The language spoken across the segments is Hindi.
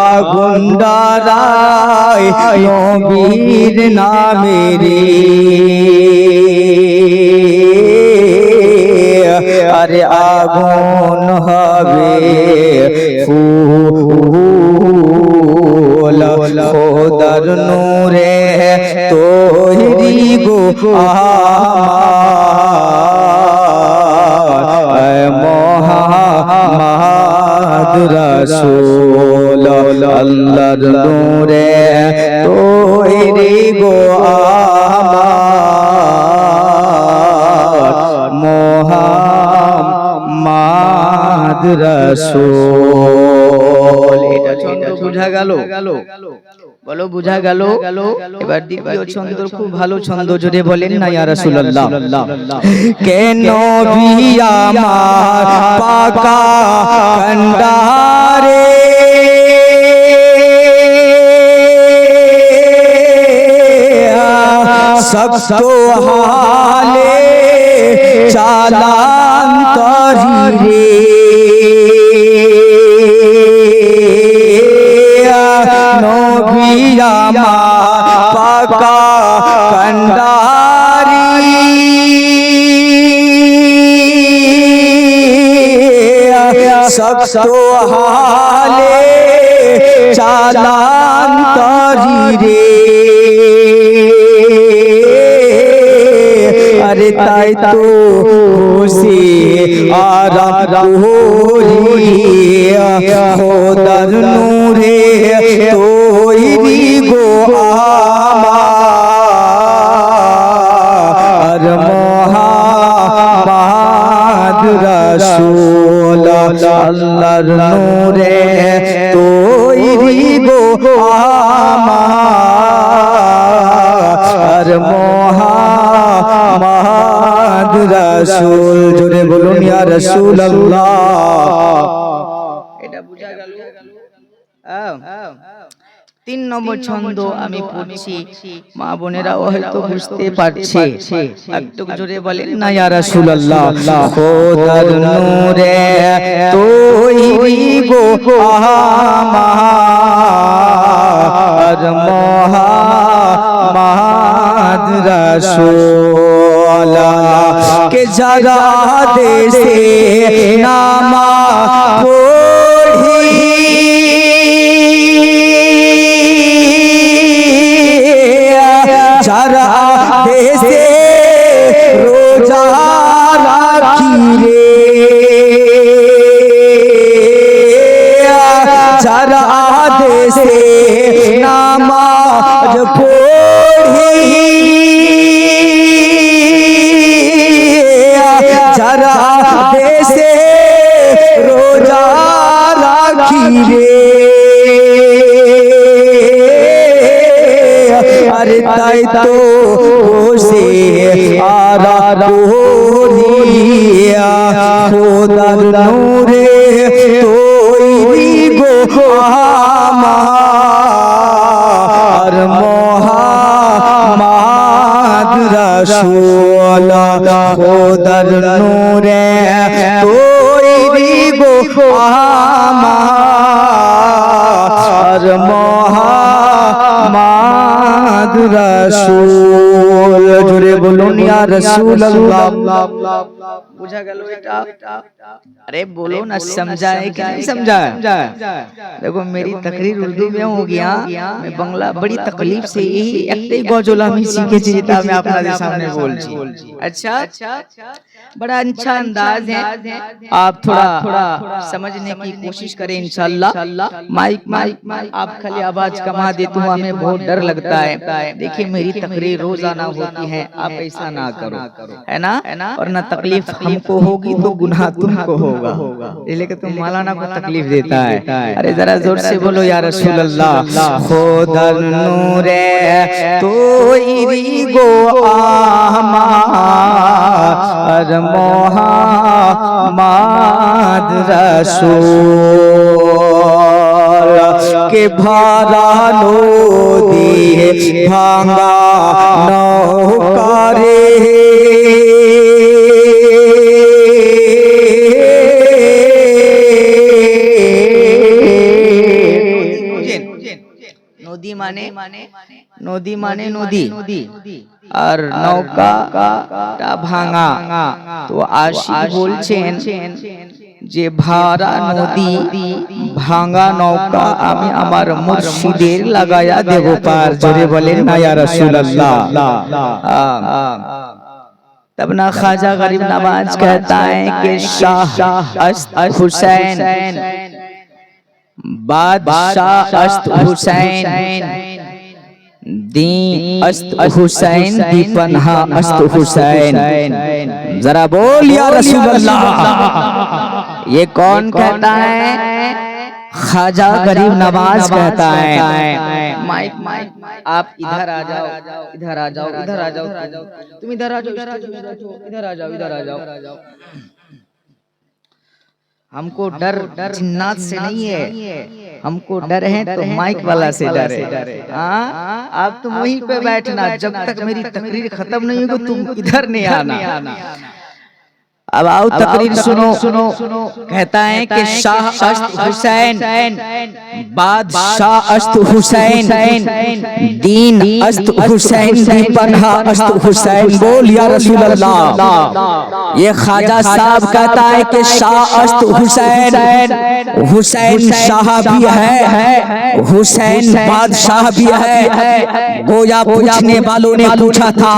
আগুন দ্বারায় নবীর নামে রে আরে আগুন হবে ফুল খোদার নূরে তৈরি গো মোহাম্মদ রাসূল আল্লাহর নূরে তৈরি গো মোহাম্মদ রাসূল। এটা ছন্দ বুঝা গেল? বলো বুঝা গেল? এবার দ্বিতীয় ছন্দ খুব ভালো ছন্দ, জোরে বলেন না ইয়া রাসূলুল্লাহ। কেন বিয়া আমার পাকা কান্ডারে শক্ত হালে চালান তরি নবী আমার পাকা কান্ডারি শক্ত হালে চালান তরি রে আরে তাই তো খুশি আরাম করিয়া খোদার নূরে তৈরি গো আমার মোহাম্মদ রাসূল আল্লাহর নূরে তৈরি গো আমার মোহাম্মদ রাসূল। জোরে বলুন ইয়া রাসূলুল্লাহ। এটা বুঝা গেল? তিন নম্বর ছন্দ আমি পড়ছি, মা বোনেরাও হয়তো বুঝতে পারছে, একটু জোরে বলেন না ইয়া রাসূলুল্লাহ। খোদার নূরে তৈরি গো আমার মোহাম্মদ রাসূল কে যারা দেশে নামাজ পড়ি যারা দেশে রোজা রাখি রে যারা দেশে নামাজ পড়ি যারা দেশে রোজা রাখি রে আরে তাই তো বসে আরাম করিয়া খোদার নূরে তৈরি গো আমার মোহাম্মদ রাসূল খোদার নূরে তৈরি গো আমার মোহাম্মদ রাসূল। জোরে বলুন ইয়া রাসূলুল্লাহ। বুঝা গেল এটা? अरे बोलो ना, समझा है कि नहीं समझा? देखो मेरी तकरीर उर्दू में हो गया, मैं बांग्ला बड़ी तकलीफ से यही एक गजल আমি শিখেছি যেটা আমি আপনাদের সামনে বলছি। अच्छा, बड़ा अच्छा अंदाज है, आप थोड़ा समझने की कोशिश करें इंशाल्लाह। माइक आप खाली आवाज कमा दे तो हमें बहुत डर लगता है। देखिए मेरी तकरीर रोजाना होती है, आप ऐसा ना करो, है ना? और ना तकलीफ हमको होगी तो गुनाह तुमको होगा, लेकिन तुम मौलाना को तकलीफ देता है। अरे जरा जोर से बोलो या रसूलल्लाह। खुदार नूरे तोइरी गो আমার মোহাম্মদ রাসূল কে ভরালো দিয়ে ভাঙা নৌকারে নদী মানে নদী আর নৌকাটা ভাঙা। তো আশিক বলছেন যে ভাড়া নদী ভাঙা নৌকা আমি আমার মুর্শিদের লাগায়া দেব পার। জোরে বলেন না ইয়া রাসূলুল্লাহ। तब ना ख्वाजा गरीब नवाज कहता है कि शाह अस्त हुसैन बादशाह अस्त हुसैन दीन अस्त हुसैन दीपनहा अस्त हुसैन। जरा बोल या रसूलल्लाह। ये कौन कहता है? ख्वाजा गरीब नवाज कहता है। माइक आप इधर आ जाओ, इधर आ जाओ, इधर आ जाओ, तुम इधर आ जाओ, इधर आ जाओ, इधर आ जाओ। हमको डर जिन्नात से नहीं है, हमको डर है तो माइक वाला से डर है। हाँ, आप तुम वहीं पे बैठना जब तक मेरी तकरीर खत्म नहीं होगी, तुम इधर नहीं आना। अब आओ तकरीर सुनो। कहता है कि शाह अस्त हुसैन बादशाह अस्त हुसैन दीन अस्त हुसैन दीपनहा अस्त हुसैन। बोल या रसूल अल्लाह। ये ख्वाजा साहब कहता है कि शाह अस्त हुसैन, हुसैन शाह भी है, हुसैन बादशाह भी है। गोया पूछने वालों ने पूछा था,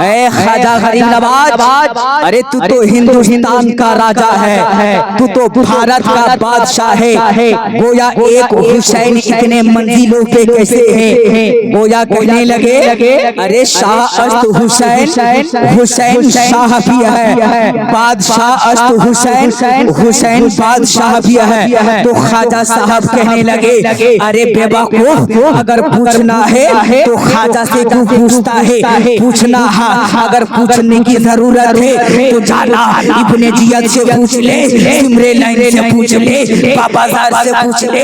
ऐ ख्वाजा गरीब नवाज, अरे तू तो हिंदुस्तान का राजा है, तू तो भारत का बादशाह है, गोया एक हुसैन इतने मंजिलों पे कैसे है? गोया कहने लगे, अरे शाह अस्त हुसैन, हुसैन शाह भी है, बादशाह अस्त हुसैन, हुसैन बादशाह भी है। तो ख्वाजा साहब कहने लगे, अरे बेवकूफ, अगर पूछना है तो ख्वाजा से क्यों पूछता है? पूछना अगर पूछने की जरूरत है तो जाना इब्ने जियद से पूछ ले, सिमरे लाइन से पूछ ले, बाबाजार से पूछ ले,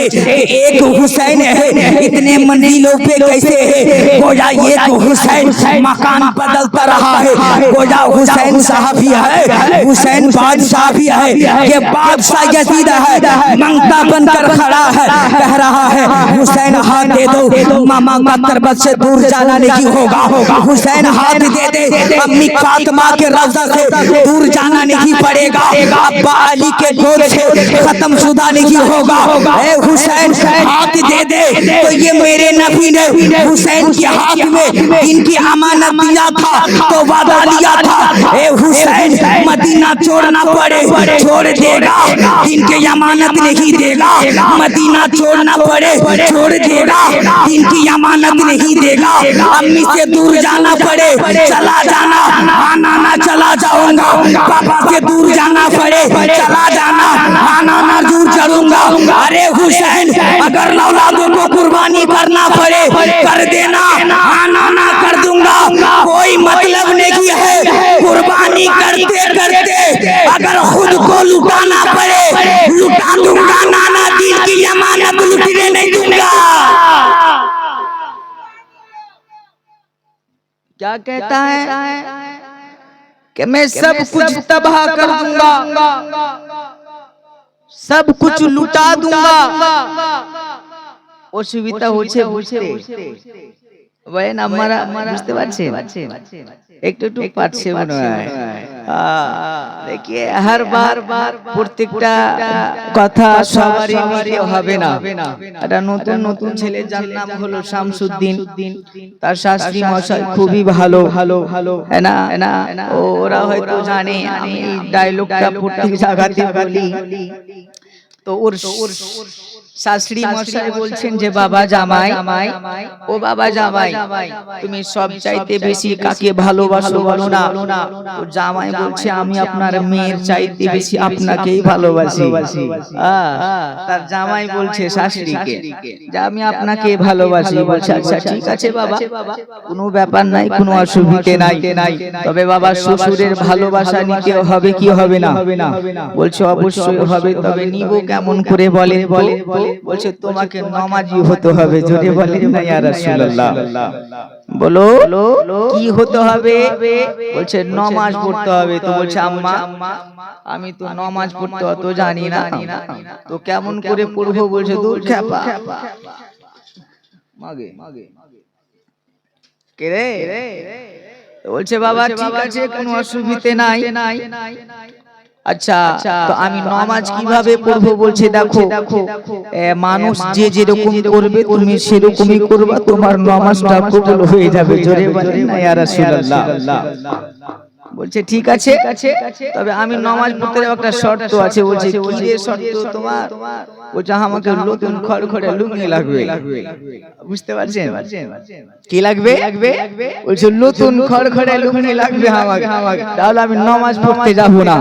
एक हुसैन है इतने मंजिलों पे कैसे है? गोया ये तो हुसैन मकान बदलता रहा है, गोया हुसैन साहब भी है, हुसैन बादशाह भी है, ये बादशाह यजीद है, मंगता बनकर खड़ा है, कह रहा है हुसैन हाथ दे दो, मामा का तरबत से दूर जाना नहीं होगा, हुसैन हाथ दे दे, अम्मी फातिमा के रौज़ा से दूर जाना नहीं पड़ेगा, अब्बा अली के गोद से खत्म शुदा नहीं होगा। ए हुसैन हाथ दे दे। तो ये मेरे नबी ने हुसैन के हाथ में इनकी अमानत दिया था, तो वादा लिया था, ए हुसैन मदीना छोड़ना पड़े छोड़ देगा, इनकी अमानत नहीं देगा, मदीना छोड़ना पड़े छोड़ देगा, इनकी अमानत नहीं देगा, अम्मी से दूर जाना पड़े चला जाना, आना ना चला जाऊंगा, पापा से दूर जाना पड़े चला जाना, आना ना दूर चलूंगा। अरे हुसैन अगर औलादों को कुर्बानी करना पड़े कर देना, आना ना कर दूंगा, कोई मतलब नहीं है। कुर्बानी करते करते अगर खुद को लुटाना पड़े लुटा दूंगा, नाना दीन की अमानत लुटने नहीं दूंगा। क्या कहता है कि मैं सब कुछ तबाह कर दूंगा, सब कुछ लुटा दूंगा। অসুবিধা হচ্ছে বুঝতে, ওয়েন আমরা বুঝতে পারছেন, একটু একটু পারছে মনে হয়। देखिए हर बार প্রত্যেকটা কথা সবারই নিতে হবে না। একটা নতুন নতুন ছেলে যার নাম হলো শামসুদ্দিন, তার শাস্ত্রী মশাই খুবই ভালো, है ना, ওরা হয়তো জানে আমি ডায়লগটা প্রত্যেক জায়গাতে বলি। তো ওর শাস্ত্রী মশাই বলছেন যে বাবা জামাই, ও বাবা জামাই তুমি সব চাইতে বেশি কাকে ভালোবাসো বলো না? তো জামাই বলছে আমি আপনার মেয়ের চাইতে বেশি আপনাকেই ভালোবাসি। তার জামাই বলছে শাশুড়িকে যে আমি আপনাকে ভালোবাসি। বলছে আচ্ছা ঠিক আছে বাবা, কোনো ব্যাপার নাই, কোনো অসুবিধে নাই, তবে বাবা শ্বশুরের ভালোবাসা নিতে হবে কি হবে না? বলছে অবশ্যই হবে, তবে নিব কেমন করে বলে? বলছে তোমাকে নামাজি হতে হবে। জোরে বলেন না ইয়া রাসূলুল্লাহ। বলো কি হতে হবে? বলছে নামাজ পড়তে হবে। তো বলছে আম্মা আমি তো নামাজ পড়তে অত জানি না, তো কেমন করে পড়বো? বলছে দূর খ্যাপা, মাগে কে রে? তো বলছে বাবা ঠিক আছে, কোনো অসুবিধে নাই। আচ্ছা তো আমি নামাজ কিভাবে পড়বো? বলছে দেখো মানুষ যে যেরকম করবে তুমি সেরকমই করবা, তোমার নামাজটা কবুল হয়ে যাবে। জোরে বলেন না ইয়া রাসূলুল্লাহ। বলছে ঠিক আছে, তবে আমি নামাজ পড়তে একটা শর্ত আছে। বলছে কি রে শর্ত তোমার? বলছে আমাকে নতুন খড়খড়ে লুঙ্গি লাগবে। বুঝতে পারছেন কি লাগবে? বলছে নতুন খড়খড়ে লুঙ্গি লাগবে আমাকে, তাহলে আমি নামাজ পড়তে যাব না।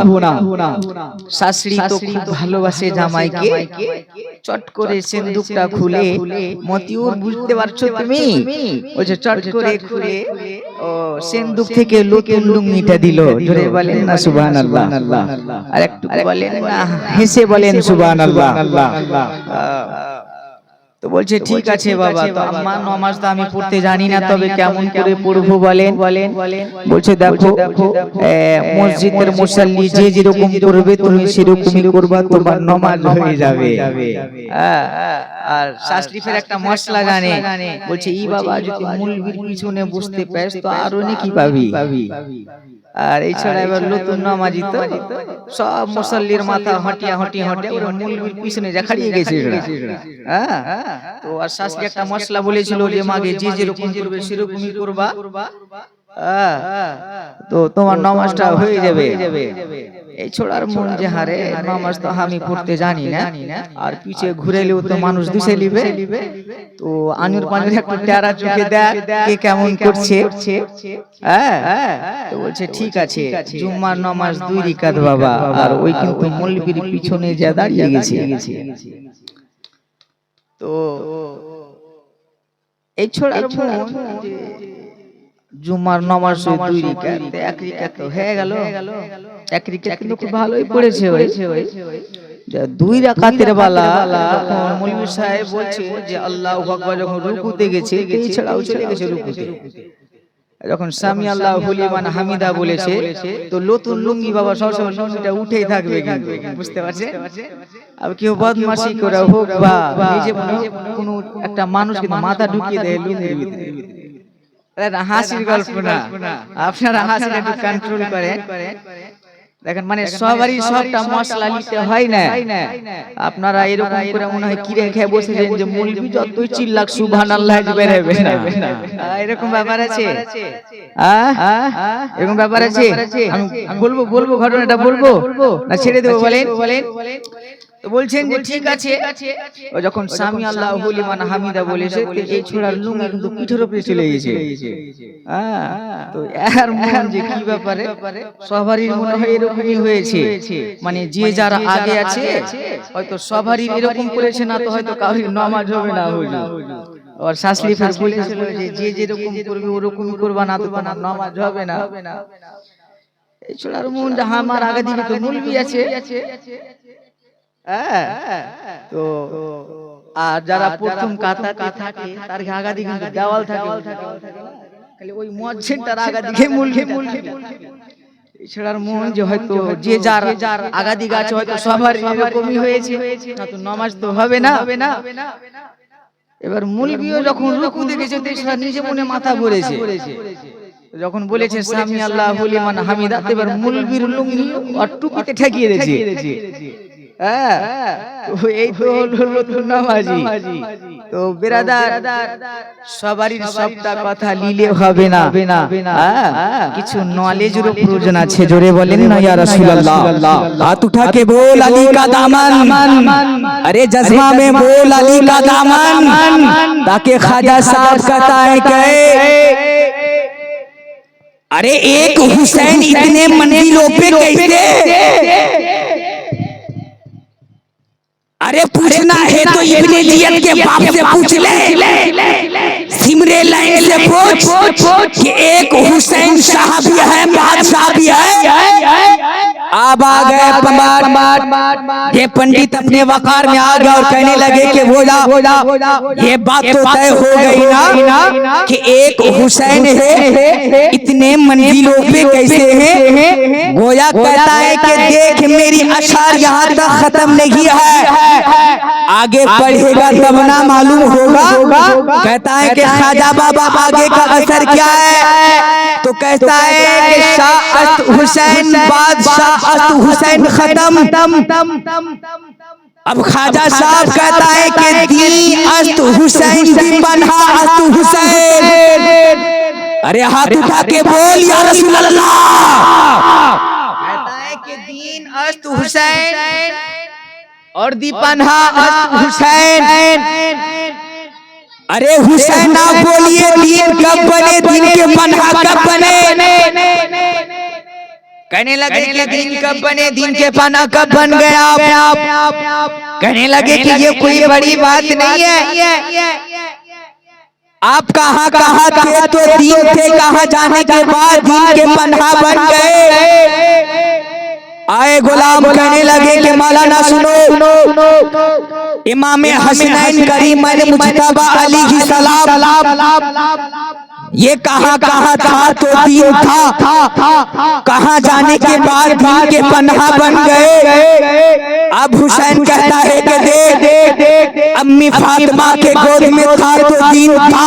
শাশুড়ি তো খুব ভালোবাসে জামাইকে, চট করে সিন্দুকটা খুলে, মতিউর বুঝতে পারছো তুমি? বলছে চট করে খুলে ও সিন্দুক থেকে নতুন লুঙ্গিটা দিল। জোরে বলেন না সুবহানাল্লাহ। আর একটু বলেন না, হেসে বলেন সুবহানাল্লাহ। তো বলছে ঠিক আছে বাবা, তো আমার নামাজ তো আমি পড়তে জানি না, তবে কেমন করে পড়বো বলেন? বলছে দেখো মসজিদের মুসাল্লি যে যেরকম করবে তুমি সেরকমই করবা, তোমার নামাজ হয়ে যাবে। আর শাশুড়ি ফের একটা মশলা জানে। বলছে ই বাবা যদি মুলবির পিছনে বসতে পারিস তো আরো নাকি পাবি। আর এই ছাড়া এবার নতুন নামাজি তো সব মুসাল্লির মাথা হটিয়া ওরা মুলবির পিছনে যা খাড়িয়ে গেছে। তো আর শাশুড়ি একটা মশলা বলেছিল যে মাগে যে যেরকম করবে সেরকমই করবা, তো তোমার নামাজটা হয়ে যাবে। এই ছোড়ার মন যে হারে, নামাজ তো আমি পড়তে জানি না, আর পিছে ঘুরেলেও তো মানুষ দুষে নিবে। তো আনুর পানুর একটু টেরা চোখে দেখ কে কেমন করছে। তো বলছে ঠিক আছে, জুম্মার নামাজ 2 রাকাত বাবা, আর ওই কিন্তু মৌলবীর পিছনে যা দাঁড়িয়ে গেছে। তো এই ছোড়ার মন জুম্মার নামাজ 2 রাকাত, 1 রাকাত তো হয়ে গেল। 1 রাকাত কিন্তু খুব ভালোই পড়েছে ওই। 2 রাকাতের বেলা তখন মৌলভী সাহেব বলছে যে আল্লাহু আকবার, যখন রুকুতে গেছে এই ছাড়াও চলে গেছে রুকুতে। যখন সামি আল্লাহু লিমান হামিদা বলেছে, তো নতুন লুঙ্গি বাবা সবসময় লুঙ্গিটা উঠেই থাকবে কিন্তু, বুঝতে পারছেন? আর কেউ বদমাশি করে হোক বা নিজে কোনো একটা মানুষকে মাথা ঢুকিয়ে দেয় লুঙ্গির ভিতরে। হাসির গল্প না, আপনারা হাসিটা একটু কন্ট্রোল করেন। দেখেন মানে সবারই সবটা মশলা নিতে হয় না। আপনারা এরকম করে মনে হয় কিরে খেয়ে বসেছেন যে মুলবি যতই চিল্লাক সুবহানাল্লাহ বের হবে না, এরকম ব্যাপার আছে। এরকম ব্যাপার আছে। আমি বলবো ঘটনাটা বলবো না ছেড়ে দেবো বলেন? তো বলছেন যে ঠিক আছে। ও যখন সামি আল্লাহু লিমান হামিদা বলেছে, এই ছোড়ার লুঙ্গি কিন্তু পিঠের উপরে চলে গেছে। তো এর মন যে কি ব্যাপারে, সবারই মনে হয় এরকমই হয়েছে। মানে যে যারা আগে আছে হয়তো সবারই এরকম করেছে, না তো হয়তো কারোর নামাজ হবে না। আর শাশুড়ি ফের বলেছিল যে যে যেরকম করবে ওরকমই করবা, না তো তোমার নামাজ হবে না। এই ছোড়ার মন যে আমার আগে দিকে তো মুলবি আছে। তো আর যারা প্রথম কাতারে থাকে তার আগাদি কিন্তু দেওয়াল থাকে, খালি ওই মুয়াজ্জিনটার আগাদিকে মুলবি। এছাড়ার মন যে হয়তো যে যার আগাদি গাছে হয়তো সবার এরকমই হয়েছে, না তো নামাজ তো হবে না। এবার মুলবিও যখন রুকু দেখেছে নিজে মনে মাথা ভরেছে, যখন বলেছে সামি আল্লাহু লিমান হামিদা, এবার মুলবির লুঙ্গি আর টুপিতে ঠেকিয়ে দিয়েছে। এই তো নতুন নামাজি। তো বিরাদার সবারই সবটা কথা নিলে হবে না, কিছু নলেজেরও প্রয়োজন আছে। জোরে বলেন না ইয়া রাসূলুল্লাহ। হাত উঠা के बोल अली का दामन, अरे जज्बा में बोल अली का दामन, ताकि ख्वाजा साहब कताए गए। अरे एक हुसैन इतने मंजिलों पे कैसे? अरे पूछना है तो इब्ने जियद के बाप से पूछ ले, सिमरे लाइन से पूछ कि एक हुसैन शाह भी है, बादशाह भी है। अब आ गए पंडित। ये पंडित अपने वकार में आ गया और कहने लगे कि बोला ये बात तो तय हो गई ना कि एक हुसैन है, इतने मंजिलों पे कैसे है। गोया कहता है कि देख मेरी अशार यहाँ तक खत्म नहीं है, आगे पढ़ेगा तब ना मालूम होगा। कहता है कि ख्वाजा बाबा आगे का असर क्या है, तो कहता है कि शाह अस्त हुसैन बादशाह अस्त हुसैन खत्म। अब ख्वाजा साहब कहता है कि दी अस्त हुसैन दी पन्हा अस्त हुसैन। अरे हाथ उठा के बोल या रसूल अल्लाह। कहता है कि दीन अस्त हुसैन और दी पन्हा अस्त हुसैन। अरे हुसैन आप बोलिए दीन कब बने, दीन के पन्हा कब बने। कहने लगे कि दीन कब बने, दीन के पन्हा कब बन गए आप। कहने लगे कि ये कोई बड़ी बात नहीं है, आप कहाँ थे तो दीन थे, कहाँ जाने के बाद दीन के पन्हा बन गए। आए गुलाम कहने लगे कि मौलाना सुनो, इमाम हसनैन करीमैन मुज्तबा अलैहि सलाम ये कहाँ था तो दीन था, कहाँ जाने के बाद दीन के पन्हा बन गए। अब हुसैन कहता है कि दे अम्मी फातिमा के गोद में था तो दीन था,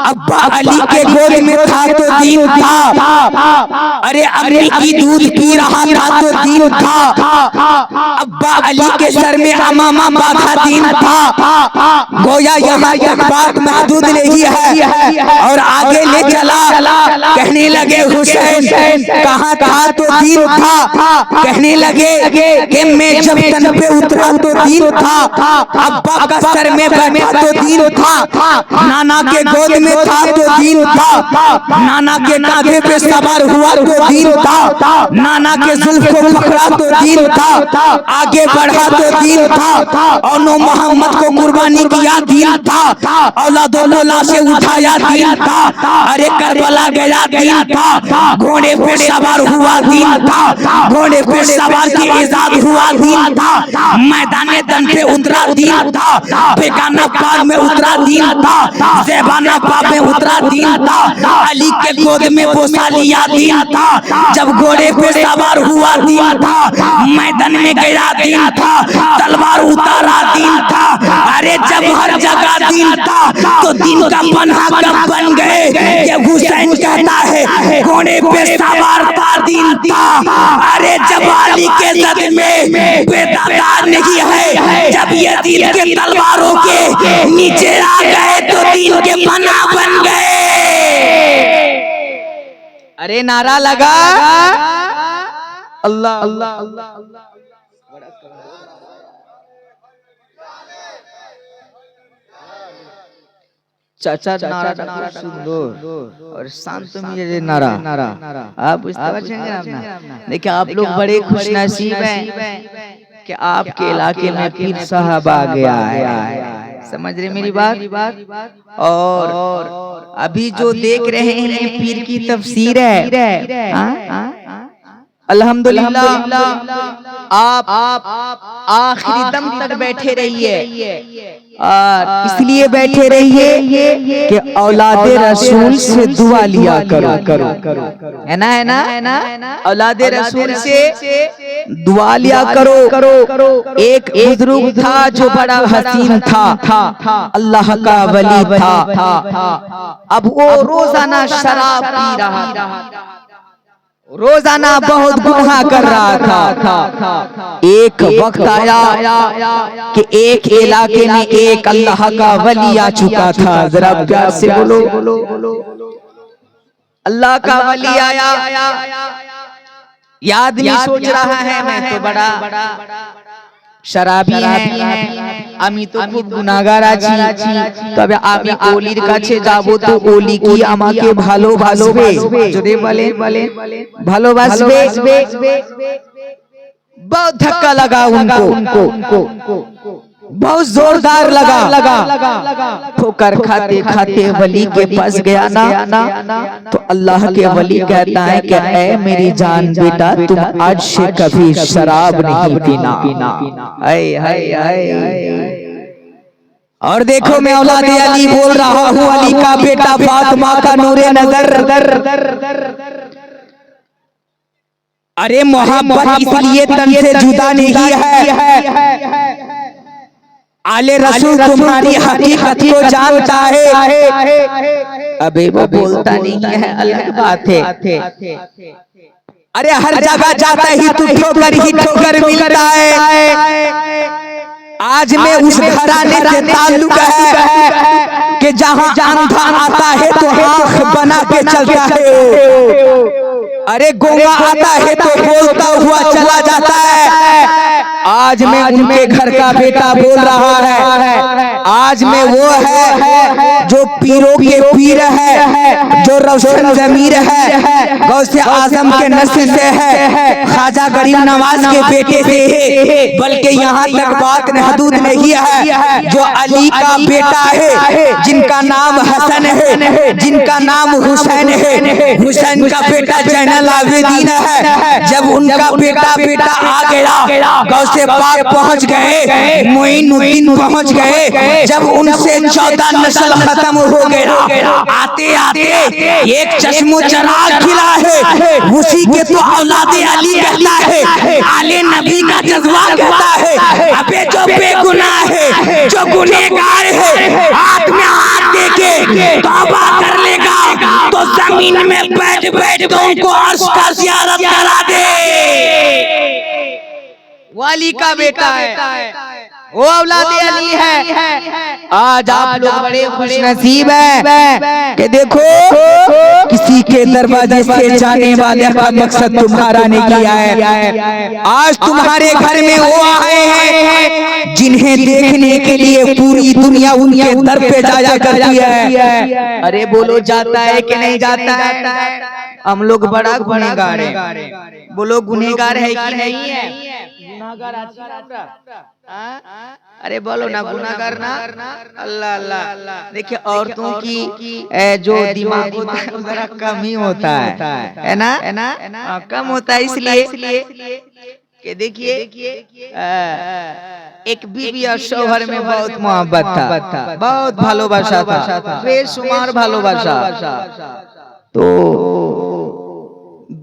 अब्बा अली के गोद में था तो दीन था, अरे अम्मी की दूध पी रहा था तो दीन था, अब्बा अली के सर में अमामा बांधा दीन था। गोया यहाँ तक बात महदूद नहीं है और आगे ले चला। कहने लगे हुसैन कहाँ था तो दीन था। कहने लगे कि मैं जब तन पे उतरा तो दीन था, अब्बा का सर में बैठा तो दीन था, नाना के गोद में था तो दीन था, नाना के कांधे पे सवार हुआ तो दीन था, नाना के जुल्फ को पकड़ा तो दीन था, आगे बढ़ा तो दीन था, और नो मोहम्मद को कुर्बानी किया दीन था, औलादों लाशें उठाया दीन था, अरे करबला गया दीन था, घोड़े पे सवार हुआ दीन था, घोड़े पे सवार की इजाद हुआ दीन था, मैदान दन पे उतरा दीन था, बेगाना पार में उतरा दीन था, ज़ेबाना पार में उतरा दीन था, अली के गोद में बोसा लिया दीन था, जब घोड़े पे सवार हुआ दीन था, मैदान में गया दीन था, तलवार उतारा दीन था, अरे जब हर जगह दीन था तो दीन का पन्हा कब बन गए। ये हुसैन कहता है घोड़े पे सवार था दीन था, अरे जब अली के सद में बेदादार नहीं है, जब ये दीन के तलवारों के नीचे आ गए तो दीन के पन्हा बन गए। अरे नारा लगा अल्लाह अल्लाह अल्लाह। चाचा नारा सुंदर और शांत मेरे नारा आप देखिए आप लोग बड़े खुशनसीब हैं कि आपके इलाके में पीर साहब आ गया है, समझ रहे मेरी बात। और अभी जो देख रहे हैं पीर की तफसीर है, अल्हम्दुलिल्लाह आप आखिरी दम तक बैठे रहिए, और इसलिए बैठे रहिए कि औलादे रसूल से दुआ लिया करो, है ना, औलादे रसूल से दुआ लिया करो। एक बुजुर्ग था जो बड़ा हसीन था, अल्लाह का वली था, अब वो रोजाना शराब पी रहा था, रोजाना बहुत गुनाह कर रहा था। एक वक्त आया कि एक इलाके में एक अल्लाह का वली आ चुका था, जरा प्यार से बोलो अल्लाह का वली आया। याद नहीं सोच रहा है मैं तो बड़ा शराबी है, আমি তো খুব গুনাহগার আছি, তবে আমি ওলির কাছে যাব তো ওলি কি আমাকে ভালোবাসবে, যদি বলেন ভালোবাসবে। बहुत धक्का लगा उनको, बहुत जोरदार लगा। ठोकर खाते खाते वली के पास गया ना तो अल्लाह के वली कहता है कि ऐ मेरी जान बेटा, तुम आज से कभी शराब नहीं पीना। हाय हाय हाय। और देखो मैं औलादे अली बोल रहा हूँ, अली का बेटा फातिमा का नूरे नजर। अरे मोहब्बत इसलिए तन से जुदा नहीं है, आले रसूल तुम्हारी हकीकत को जानता है। अबे वो बोलता नहीं है, अलग बात है। अरे हर जगह जाता ही तू ठोकर मिलता है। आज में उस घराने से ताल्लुक है कि जहां अंधा आता है तो आंख बना के चलता है। अरे गूंगा आता है तो बोलता हुआ चला जाता है। आज में उनके घर का बेटा बोल रहा है, आज में वो है जो पीरों के पीर है, जो रोशन जमीर है, गौसे आजम के नस्ल से है, ख्वाजा गरीब नवाज के बेटे से है। बल्कि यहाँ तक बात महदूद नहीं है, जो अली का बेटा है, जिनका नाम हसन है, जिनका नाम हुसैन है, हुसैन का बेटा जैनुल आबिदीन है। जब उनका बेटा आ गया, गौसे पाक पहुंच गए, मोइनुद्दीन पहुंच गए। जब उनसे 14 नस्ल खत्म हो गया, आते आते एक चश्मो चराग खिला है, उसी के तो औलादे अली कहता है, आले नबी का जज्बा कहता है। अबे जो बेगुनाह है, जो गुनहगार है, हाथ में हाथ देके तौबा कर लेगा तो जमीन में बैठ बैठ तो उनको अर्श का ज़ियारत करा दे। वाली का बेटा है, वो औलादे अली है। आज आप लोग बड़े खुश नसीब हैं कि देखो किसी के दरवाजे से जाने वाले का मकसद तुम्हारा नहीं किया है। आज तुम्हारे घर में वो आए हैं जिन्हें देखने के लिए पूरी दुनिया उनके दर पे जाया करती है। अरे बोलो जाता है कि नहीं जाता है? हम लोग बड़ा गुनहगार है। बोलो गुनहगार है कि नहीं है? गुनाहगार अरे बोलो ना गुनाहगार ना। अल्लाह अल्लाह। देखिए औरतों की जो दिमाग होता है जरा कम ही होता है ना, कम होता है इसलिए कि देखिए एक बीवी और शौहर में बहुत मोहब्बत था, बहुत भालोबासा था, बेशुमार भालोबासा। तो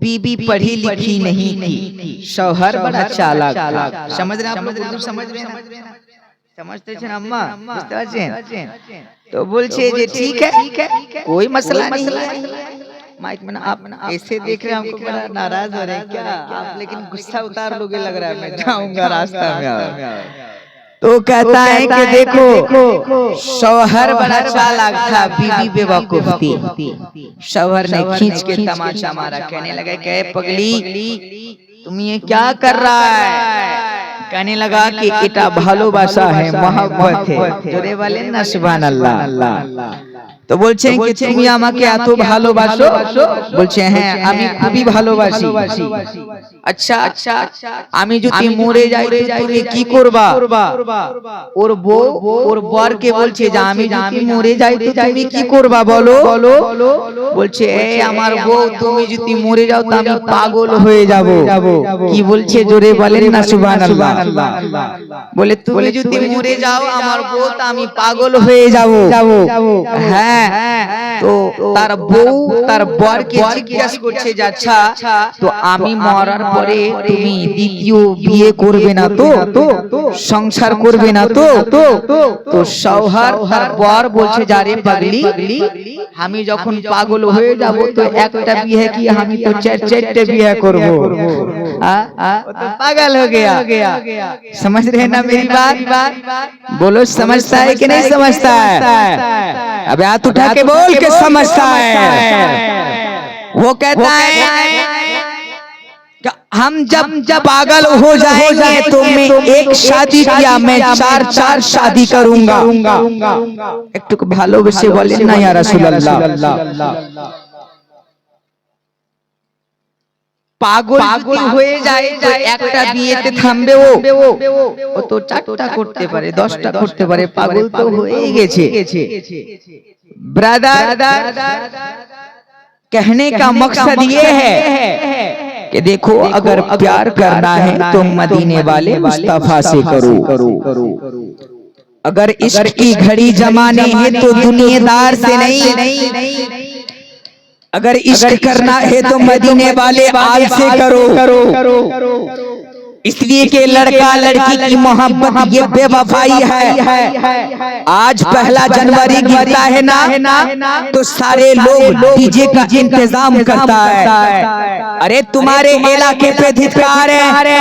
बीबी पढ़ी लिखी नहीं थी, शौहर बड़ा चालाक था। समझ रहे आप लोग? समझ रहे हैं? समझते हैं अम्मा? बुझते पारছেন? तो बोलছে যে ठीक है, कोई मसला नहीं है। माइक में आप ऐसे देख रहे हैं, हमको बड़ा नाराज हो रहे हैं क्या आप? लेकिन गुस्सा उतार लोगे लग रहा है, मैं जाऊंगा रास्ता में। तो कहता है कि देखो शौहर बड़ा चालाक था, बीवी बेवकूफ थी। शौहर ने खींच के तमाचा मारा, कहने लगा कि पगली तुम ये क्या कर रहा है? कहने लगा कि इटा भालोबासा है, मोहब्बत है। जोरे वाले ना सुभान अल्लाह। तो बोलছেন कि তুমি আমাকে এত ভালোবাসো? বলছে হ্যাঁ আমি খুবই ভালোবাসি। আচ্ছা আমি যদি মরে যাই তো তুমি কি করবা? ওর বউ ওর বরকে বলছে যে আমি যদি মরে যাই তো তুমি কি করবা বলো? বলছে এই আমার বউ তুমি যদি মরে যাও তো আমি পাগল হয়ে যাব। কি বলছে জোরে বলেন না সুবহানাল্লাহ। বলে তুমি যদি মরে যাও আমার বউ তো আমি পাগল হয়ে যাব। হ্যাঁ তো তার বউ তার বরকে জিজ্ঞাসা করছে যে আচ্ছা তো আমি মরার পরে তুমি দ্বিতীয় বিয়ে করবে না তো? সংসার করবে না তো? তো শৌহর তার বর বলছে যারে পাগলি আমি যখন পাগল হয়ে যাব তো একটা বিয়ে কি আমি তো চারটে বিয়ে করব। वो तो पागल हो गया। समझ रहे ना मेरी बात? बोलो समझता है कि नहीं समझता है? अब हाथ उठा के बोल के समझता है। वो कहता है हम जब पागल हो जाएंगे तो मैं एक शादी किया मैं चार शादी करूंगा। একটু ভালোবেসে বলেন না ইয়া রাসূলুল্লাহ। পাগল যদি হয়ে যায় তো একটা বিয়েতে থামবে ও তো 4টা করতে পারে 10টা করতে পারে, পাগল তো হয়ে গেছে। ब्रदर कहने का मकसद ये है कि देखो अगर प्यार करना है तो मदीने वाले मुस्तफा से करो। अगर इश्क की घड़ी जमाने है तो दुनियादार से नहीं, अगर इश्क करना है तो मदीने वाले आल से करो। इसलिए कि लड़का लड़की की मोहब्बत ये बेवफाई है। आज 1 जनवरी गिरता है ना तो सारे लोग डीजे का इंतजाम करता है। अरे तुम्हारे इलाके पे धिक्कार है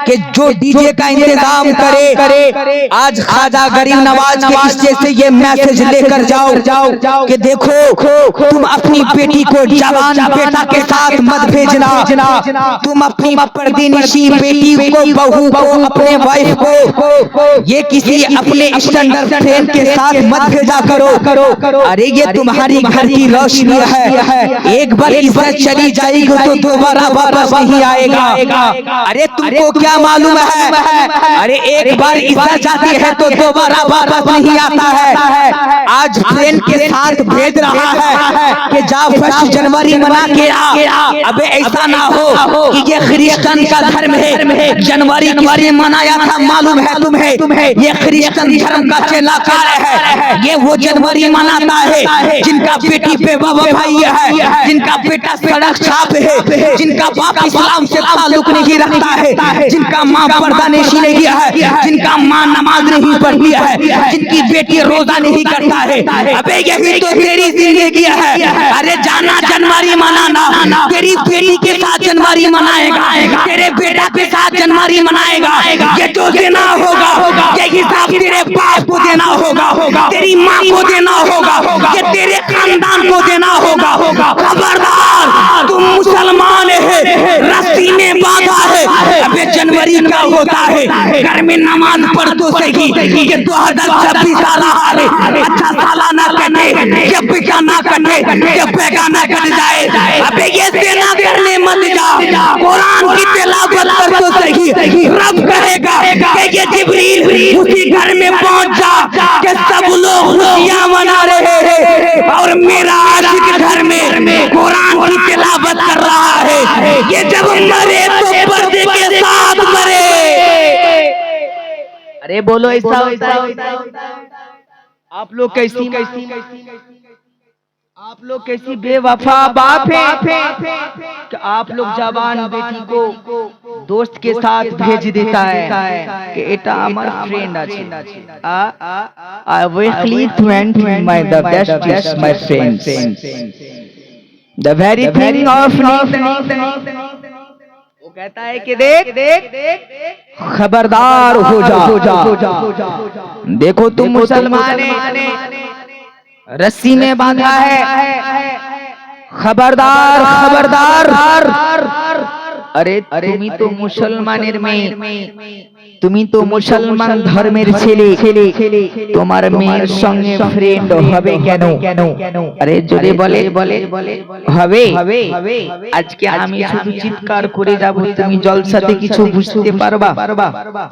कि जो डीजे का इंतजाम करे। आज ख्वाजा गरीब नवाज के हिस्से से ये मैसेज लेकर जाओ कि देखो तुम अपनी बेटी को जवान बेटा के साथ मत भेजना, तुम अपनी पर्दीनिशी बेटी को, बहू को, अपने वाइफ को ये किसी अपने स्टैंडर्ड फ्रेंड के साथ मत भेजा करो। अरे ये तुम्हारी घर की रोशनी है, एक बार इज्जत चली जाएगी तो दोबारा वापस नहीं आएगा। अरे तुमको क्या मालूम है, अरे एक बार इज्जत जाती है तो दोबारा वापस नहीं आता है। आज फ्रेंड के साथ भेज रहा है कि जा 1 जनवरी मना के आ। अबे ऐसा ना हो कि ये क्रिश्चियन का धर्म है, जनवरी किसने मनाया था मालूम है तुम्हें? ये क्रिश्चियन धर्म का चेलाकार है। ये वो जनवरी मनाता है जिनका बेटी बेवफाई है, जिनका बेटा सड़क छाप है, जिनका बाप इस्लाम से ताल्लुक नहीं रखता है, जिनका माँ पर्दा नशी नहीं है, जिनका माँ नमाज नहीं पढ़ती है, जिनकी बेटी रोजा नहीं करता है। अबे यही तो तेरी जिंदगी है। अरे जाना जनवरी मनाना, तेरी बेटी के साथ जनवरी मनाएगा, तेरे बेटा के साथ जनवरी मनाएगा। ये जो देना होगा ये हिसाब तेरे बाप को देना होगा, तेरी माँ को देना होगा, ये तेरे खानदान को देना होगा। खबरदार, तुम मुसलमान है, रस्सी में बांधा है। अबे जनवरी क्या होता है, घर में नमाज पढ़ तो सही। ये 2026 आ रहा है, अच्छा साला ना कटे, ये पिका ना कटे, ये पैगा ना कट जाए। अबे ये सेना करने मत जा, कुरान की तिलावत कर तो सही। रब कहेगा कि ये जिब्रील उसी घर में पहुंच जा कि सब लोग खुशियां मना रहे हैं और मेरा आशिक घर में कुरान की तिलावत कर रहा है। ये जब मरे तो पर्दे के साथ मरे। अरे बोलो ऐसा होता है? आप लोग कैसी बेवफा बाप है कि आप लोग जवान बेटी को दोस्त के साथ भेज देता है कि এটা আমার ফ্রেন্ড আছে। I weekly went my the best is my friends, the very thing of वो कहता है कि देख खबरदार हो जा। देखो तुम मुसलमान रस्सी में बांधा है, खबरदार। अरे তুমি তো মুসলমানের মেয়ে, তুমি তো মুসলমান ধর্মের ছেলে, তোমার মেয়ের সঙ্গে ফ্রেন্ড হবে কেন? আরে জোরে বলে হবে। আজকে আমি শুধু চিৎকার করে যাব, তুমি জলসাতে কিছু বুঝতে পারবা।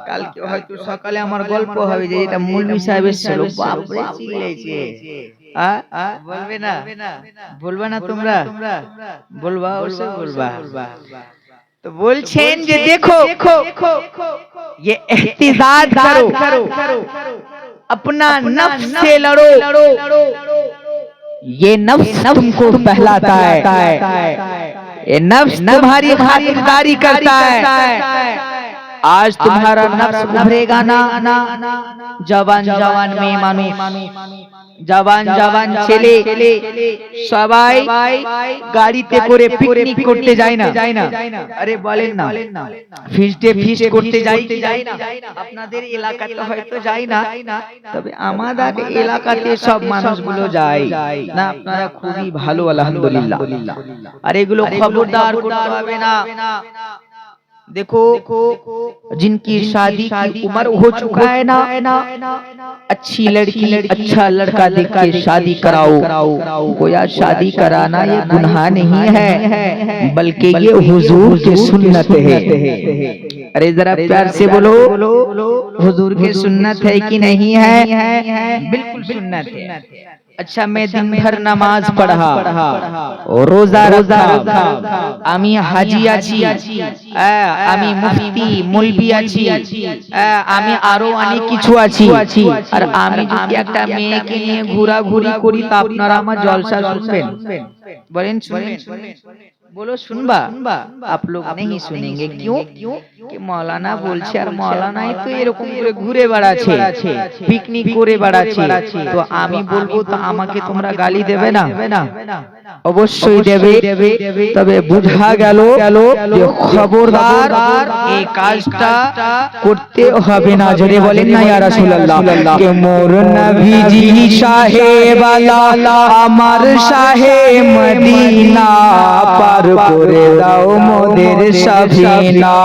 কালকে হয়তো সকালে আমার গল্প হবে যে এটা মৌলভী সাহেব এসেছিল, বাপ রে চিল্লাইছে। বলবে না তোমরা? বলবা, অবশ্যই বলবা। तो बोलছেন যে देखो ये एहतिजाज करो, अपना नफ्स से लड़ो। ये नफ्स तुमको बहलाता है, ये नफ्स तुम्हारी खातिरदारी करता है। आज तुम्हारा नफ्स उभरेगा ना, जवान में मानो, जवान ছেলে সবাই গাড়িতে করে পিকনিক করতে যায় না? আরে বলেন না, ফিস্ট করতে যাই না? আপনাদের এলাকাতে হয়তো যায় না, তবে আমাদের এলাকাতে সব মানুষগুলো যায় না। আপনারা খুবই ভালো, আলহামদুলিল্লাহ। আর এগুলো খবরদার করতে হবে না। देखो जिनकी शादी की उम्र हो चुका है ना, अच्छी लड़की अच्छा लड़का देख के शादी कराओ। गोया शादी कराना ये गुनाह नहीं है, बल्कि ये हुजूर की सुन्नत है। अरे जरा प्यार से बोलो, हुजूर की सुन्नत है कि नहीं है? बिल्कुल सुन्नत है। अच्छा, मैं दिन भर नमाज पढ़ा, रोजा रखा, आमी हाजी आছি, আমি মুফতি মৌলবি আছি, আমি আরো অনেক কিছু আছি, আর আমি যদি একটা মেয়েকে নিয়ে ঘোরাঘুরি করি তা আপনারা আমার জলসা শুনবেন? বলেন শুনবেন? बोलो सुनबा? आप लोग नहीं सुनेंगे। क्यों? कि मौलाना बोलছে আর মৌলানাই তো এরকম করে ঘুরে বেড়াচ্ছে, পিকনিক করে বেড়াচ্ছে, তো আমি বলবো তো আমাকে তোমরা গালি দেবে না? অবশ্যই দেবে। তবে বুঝা গেল যে খবরদার এই কাজটা করতে হবে না। জোরে বলেন না ইয়া রাসূলুল্লাহ। কে মোর নবীজি শাহে বালা, আমার শাহে মদিনা, পার করে দাও মোদের সাফিনা।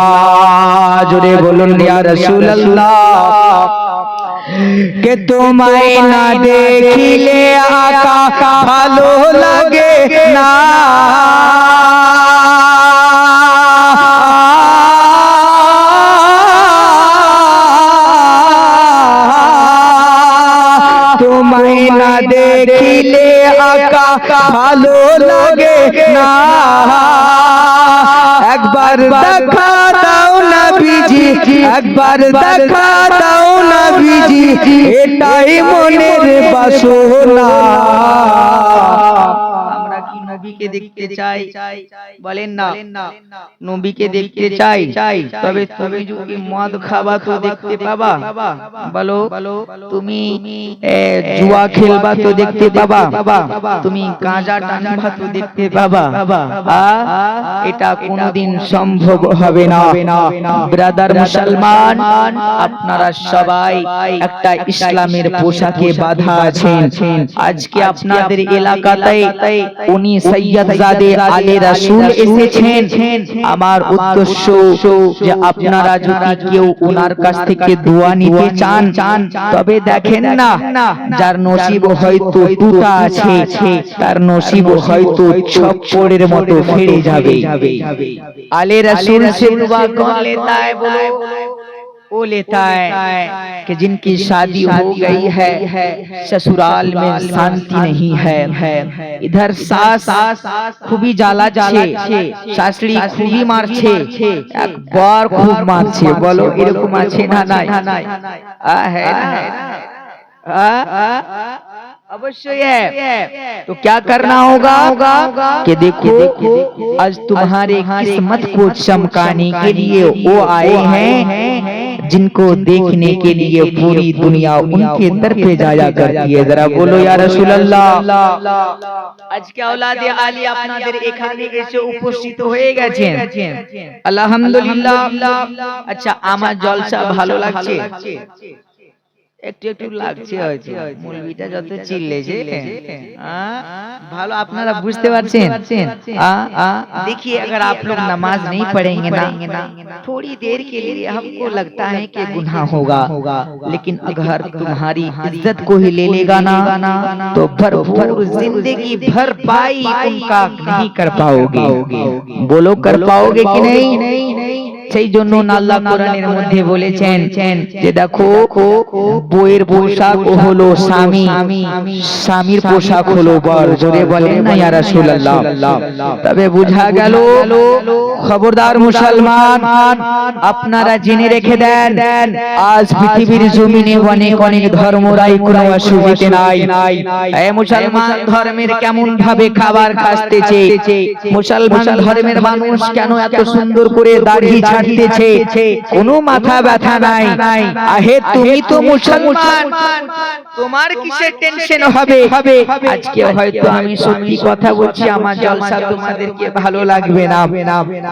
জোরে বলুন ইয়া রাসূলুল্লাহ। কে তোমায় না দেখিলে আকা ভালো লাগে না, তোমায় না দেখিলে আকা ভালো লাগে না, একবার দেখা দাও নবীজি, একবার দেখা দাও নবীজি, এটাই মনের বাসনা। আমরা কি নবীকে দেখতে চাই? বলেন না, নবীকে দেখতে চাই। তবে তুমি যদি মদ খাবা তো দেখতে পাবা? বলো, তুমি জুয়া খেলবা তো দেখতে পাবা? তুমি গাঁজা টানবা তো দেখতে পাবা? এটা কোনোদিন সম্ভব হবে না। ব্রাদার মুসলমান, আপনারা সবাই একটা ইসলামের পোশাকে বাঁধা আছেন। আজকে আপনাদের এলাকাতে উনি সৈয়দজাদে আলী রাসূল এসেছেন। আমার উদ্দেশ্য যে আপনারা যদি কেউ ওনার কাছ থেকে দোয়া নিতে চান, তবে দেখেন না, যার নসিব হয়তো টুটা আছে, তার নসিব হয়তো ছপ্পরের মতো ফিরে যাবে। आले रसूल से दुआ कौन लेता है? बोलो, वो लेता है कि जिनकी शादी हो गई है, ससुराल में शांति नहीं है, इधर सास खूबी জ্বালা যাচ্ছে, শাশুড়ি খুবই মারছে, একবার খুব মারছে। বলো এরকম আছে না নাই? है ना? अवश्य है। तो क्या करना होगा कि देखो आज तुम्हारे किस्मत को चमकाने के लिए वो आए हैं, जिनको देखने के लिए पूरी दुनिया उनके दर पे जाया करती है। जरा बोलो या रसूल अल्लाह। আজকে औलादे आली আপনাদের এখানে এসে উপস্থিত হয়ে গেছেন, আলহামদুলিল্লাহ। আচ্ছা, আমার জলসা ভালো লাগছে? একটু একটু লাগছে হয়তো, মৌলবীটা যত চিল্লেছে ভালো, আপনারা বুঝতে পারছেন? देखिए, अगर आप लोग नमाज नहीं पढ़ेंगे ना, थोड़ी देर के लिए हमको लगता है कि गुनाह होगा, लेकिन अगर तुम्हारी इज्जत को ही ले लेगा ना, तो भरपूर जिंदगी भर पाई उनका नहीं कर पाओगे। बोलो, कर पाओगे कि नहीं? সেই জন্য আল্লাহ কোরআনের মধ্যে বলেছেন যে দেখো, বউয়ের পোশাক হলো স্বামী, স্বামীর পোশাক হলো বর। জোরে বলেন না ইয়া রাসূলুল্লাহ। তবে বুঝা গেল, খবরদার মুসলমান, আপনারা জেনে রেখে দেন, আজ পৃথিবীর জমিনে অনেক অনেক ধর্মরাই কোনো অসুবিধা নাই। এই মুসলমান ধর্মের কেমন ভাবে খাবার খাচ্ছে, মুসলমান ধর্মের মানুষ কেন এত সুন্দর করে দাড়ি ছাড়তেছে, কোনো মাথা ব্যথা নাই। আহে তুমি তো মুসলমান, তোমার কিসের টেনশন হবে? আজকে হয়তো আমি সত্যি কথা বলছি, আমার জলসা তোমাদেরকে ভালো লাগবে না।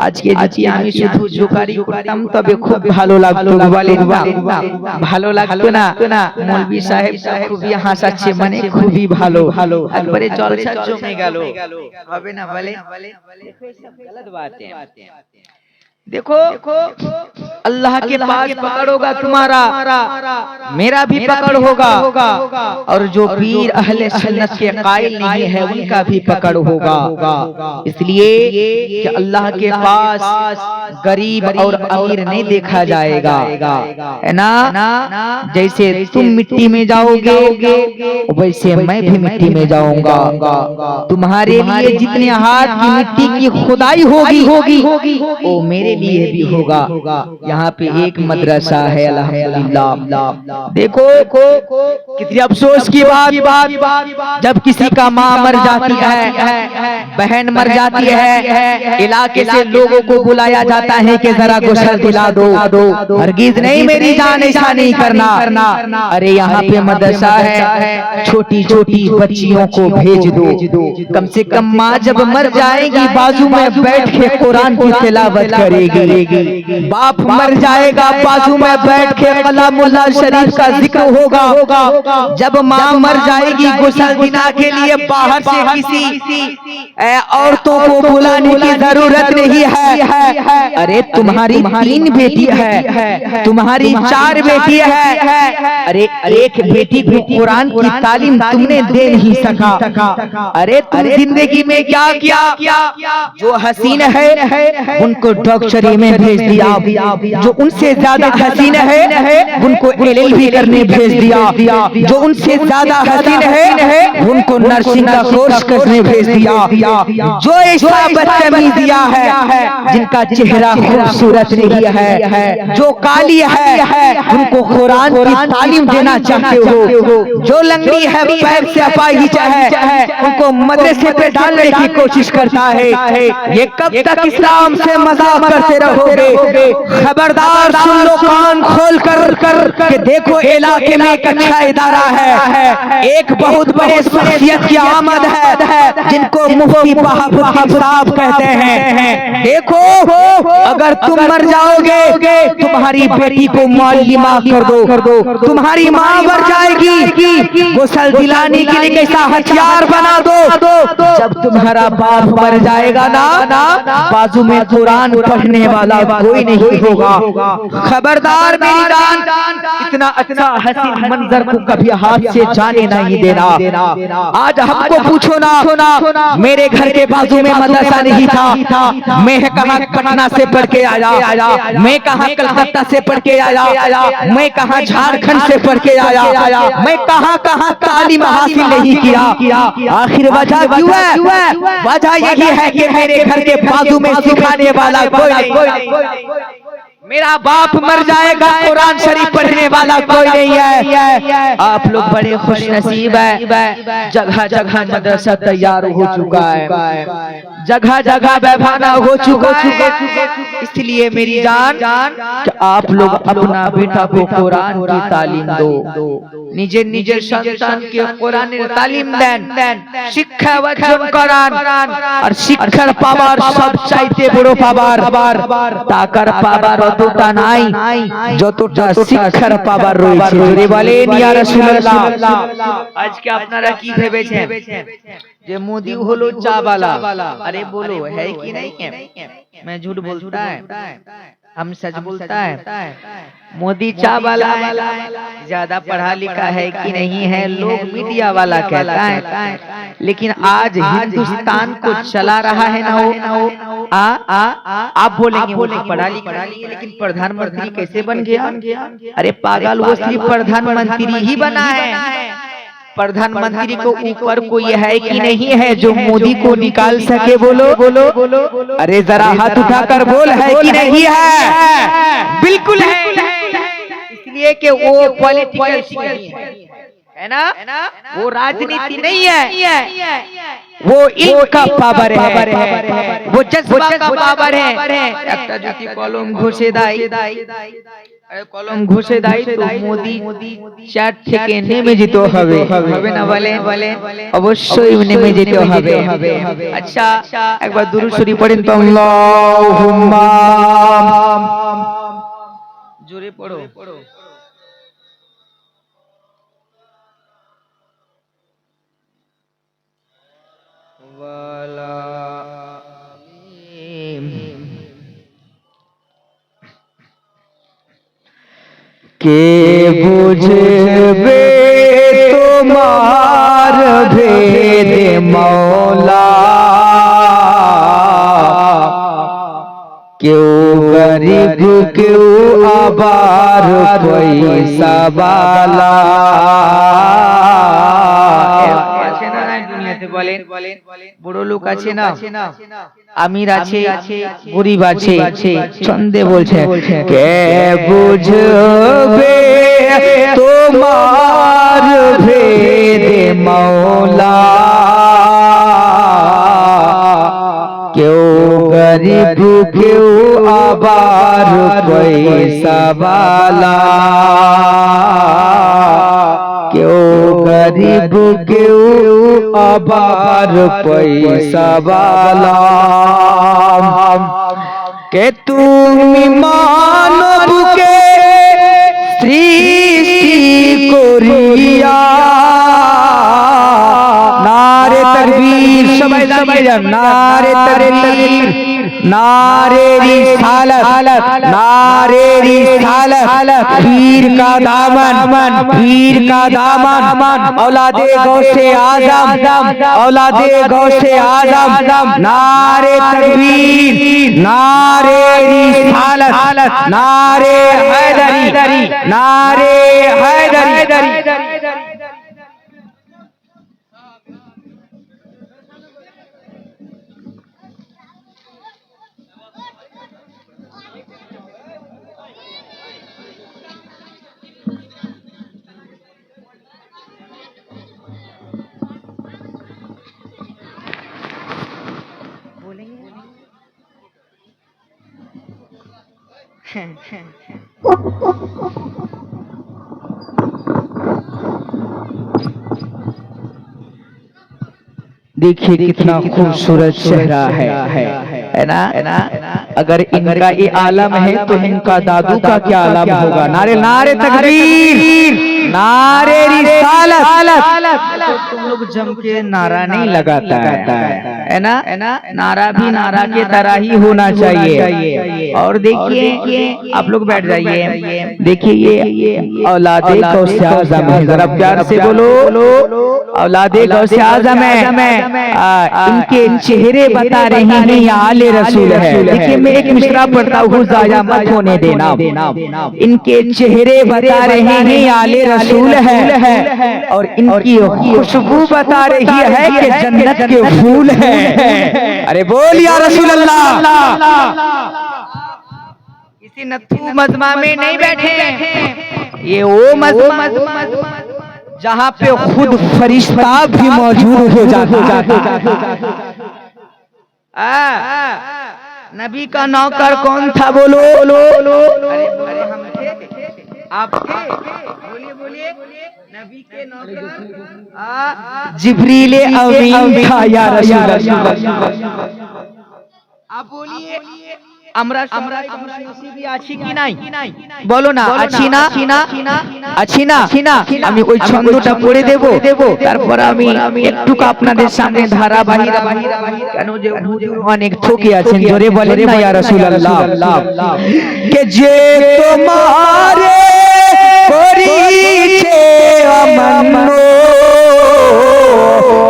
আজকে যদি আমি শুধু জোকারি করতাম তবে খুব ভালো লাগতো। বলেন না, ভালো লাগতো না? মৌলভী সাহেব খুবই হাসাচ্ছে, মানে খুবই ভালো, একবারে জলসা জমে গেল। হবে না? বলে गलत बात है। देखो अल्लाह के पास पकड़ होगा तुम्हारा, मेरा भी पकड़ होगा, और जो पीर अहले सुन्नत के कायल नहीं है उनका भी पकड़ होगा। इसलिए कि अल्लाह के पास गरीब और अमीर नहीं देखा जाएगा, है ना। जैसे तुम मिट्टी में जाओगे वैसे मैं भी मिट्टी में जाऊंगा। तुम्हारे लिए जितने हाथ की मिट्टी की खुदाई होगी वो मेरे लिए भी होगा। यहाँ पे एक मदरसा है अल्हम्दुलिल्लाह। देखो कितनी अफसोस की बात, जब किसी का माँ मर जाती है, बहन मर जाती है, इलाके से लोगों को बुलाया जाता है कि जरा गुस्ल दिला दो। हरगिज नहीं मेरी जान, ऐसा नहीं करना। अरे यहाँ पे मदरसा है, छोटी छोटी बच्चियों को भेज दो। कम से कम माँ जब मर जाएगी बाजू में बैठ के कुरान की तिलावत करेगी। बाप मर जाएगा बाजू में बैठ के कलामुल्लाह शरीफ का जिक्र होगा। जब माँ मर जाएगी गुस्ल दिना के लिए बाहर से किसी औरतों को बुलाने की जरूरत नहीं है। अरे तुम्हारी 3 बेटी है, तुम्हारी 4 बेटी है, अरे एक बेटी को कुरान की तालीम तुमने दे नहीं सका। अरे तुम जिंदगी में क्या किया? जो हसीन है उनको डॉक्टरी में भेज दिया, जो उनसे ज्यादा हसीन है उनको LLB करने भेज दिया, जो उनसे ज्यादा हसीन है उनको नर्सिंग का कोर्स करने भेज दिया। जो ऐसा बदतमीजिया है जिनका चेहरा खूबसूरत नहीं है, जो काली है उनको कुरान की तालीम देना चाहते हो, जो लंगड़ी है पैर से अपाहिज है उनको मदरसे पे डालने की कोशिश करता है। ये कब तक इस्लाम से मजाक करते रहोगे? खबरदार सुन लो कान खोल कर के देखो इलाके में एक अच्छा इदारा है, एक बहुत बड़े शख्सियत की आमद है जिनको मुफ्ती बहाउद्दीन साहब कहते हैं। देखो अगर तुम मर जाओगे तुम्हारी बेटी को मौलिमा कर दो, तुम्हारी माँ मर जाएगी गुस्ल दिलाने के लिए कैसा हथियार बना दो। जब तुम्हारा बाप मर जाएगा ना बाजू में कुरान पढ़ने वाला कोई नहीं होगा। खबरदार मेरी जान, इतना अच्छा हसीन मंजर को कभी हाथ से जाने नहीं देना। आज हमको पूछो ना, मेरे घर के बाजू में मदरसा नहीं था, मैं कहाँ पटना से पढ़ के आया, मैं कहाँ कलकत्ता से पढ़ के आया, मैं कहाँ झारखंड से पढ़ के आया, मैं कहाँ कहाँ तालीम हासिल नहीं किया। आखिर वजह क्यों है? वजह यही है कि मेरे घर के बाजू में सिखाने वाला कोई नहीं। मेरा बाप मर जाएगा कुरान शरीफ पढ़ने वाला कोई नहीं है। आप लोग बड़े खुश नसीब है, जगह जगह मदरसा तैयार हो चुका है, जगह जगह बहबाना हो चुका है। इसलिए मेरी जान कि आप लोग अपना बेटा को कुरान की तालीम दो, निजे निजे संतान के कुरान तालीम दें, शिक्षा वचन कुरान और शिक्षार पावर सब चाইতে বড় পাবার, টাকার পাবার অতটা নাই যতটা শিক্ষার পাবার রয়েছে। জোরে বলেন ইয়া রাসূলুল্লাহ। আজকে আপনারা কি ভেবেছেন যে মোদি হলো চাবালা? अरे बोलो है कि नहीं है? मैं झूठ बोलता है, हम सच बोलता है। मोदी चाबाला है, ज्यादा पढ़ा लिखा है कि नहीं है लोग मीडिया वाला कहता है, लेकिन आज हिंदुस्तान को चला रहा है ना वो। आप बोलेंगे वो पढ़ा लिखा नहीं है लेकिन प्रधानमंत्री कैसे बन गया? अरे पागल, वो सिर्फ प्रधानमंत्री ही बना है, प्रधानमंत्री को ऊपर कोई है कि नहीं है जो मोदी को निकाल सके? बोलो। अरे जरा हाथ उठाकर बोल, है कि नहीं है? बिल्कुल है। इसलिए कि वो पॉलिटिकल नहीं है ना, वो राजनीति नहीं है, वो इनका पावर है, वो जज्बा का पावर है। একটা যদি কলম ঘষে দেয়, কলম ঘষে দেয় তো মোদি চেয়ার থেকে নেমে যেতে হবে না? বলে অবশ্যই নেমে যেতে হবে। আচ্ছা একবার দুরূদ শরীফ পড়েন তো, আল্লাহুম্মা, জোরে পড়ো। কে বুঝবে তোমার ভেদ মৌলা, কেউ গরিব কেউ আবার পয়সা বালা। আছে না নাই দুনিয়াতে বলেন, বড় লোক আছে না, আমির আছে, গরিব আছে, ছন্দে বলছে কে বুঝবে তোমার ভেদ মৌলা, কেউ গরিব কেউ আবার পয়সা বালা, কেউ গরিব কেউ আবার পয়সা বালা। কে তুমি মানবকে সৃষ্টি করিয়া, নারে তাকবীর, সবাই দাঁড়িয়ে যান, নারে তাকবীর, नारे रिसालत, नारे रिसालत, पीर का दामन, पीर का दामन, औलादे गौसे आजम, औलादे गौसे आजम, नारे तकबीर, नारे रिसालत, नारे हैदरी, नारे हैदरी। देखिए कितना खूबसूरत चेहरा है ना। अगर इनका ये आलम है तो इनका दादू का क्या आलम होगा। नारे नारे तकबीर, नारे रिसालत। तुम लोग जम के नारा नहीं लगाता है ना, नारा भी नारा के तरह ही होना चाहिए। और देखिए आप लोग बैठ जाइए, देखिए ये औलादे गौसे आज़म है, जरा प्यार से बोलो औलादे गौसे आज़म है। इनके चेहरे बता रहे हैं ये आले रसूल है। देखिए मैं एक मिसरा पढ़ता हूँ, ज़ाया मत होने देना। इनके चेहरे बता रहे हैं ये आले रसूल है, और इनकी खुशबू बता रही है कि जन्नत के फूल है। अरे बोल या रसूल अल्लाह। किसी नथू मजमा में नहीं बैठे, ये वो मजमा जहाँ पे खुद फरिश्ता भी मौजूद हो जाता। नबी का नौकर कौन था बोलो? अरे हम थे, आप थे, बोलिए नबी के नौकर जिब्रील अमीन था या रसूल अल्लाह। आप बोलिए আমরা নসিবি আছি কি নাই বলো না, আছি না। আমি ওই ছন্দটা পড়ে দেব, তারপর আমি একটু আপনাদের সামনে ধারাবাহিক, কেন যে হুজুর অনেক ঠকে আছেন, জোরে বলেন না ইয়া রাসূলুল্লাহ। কে যে তোমারে করিছে অমান্য,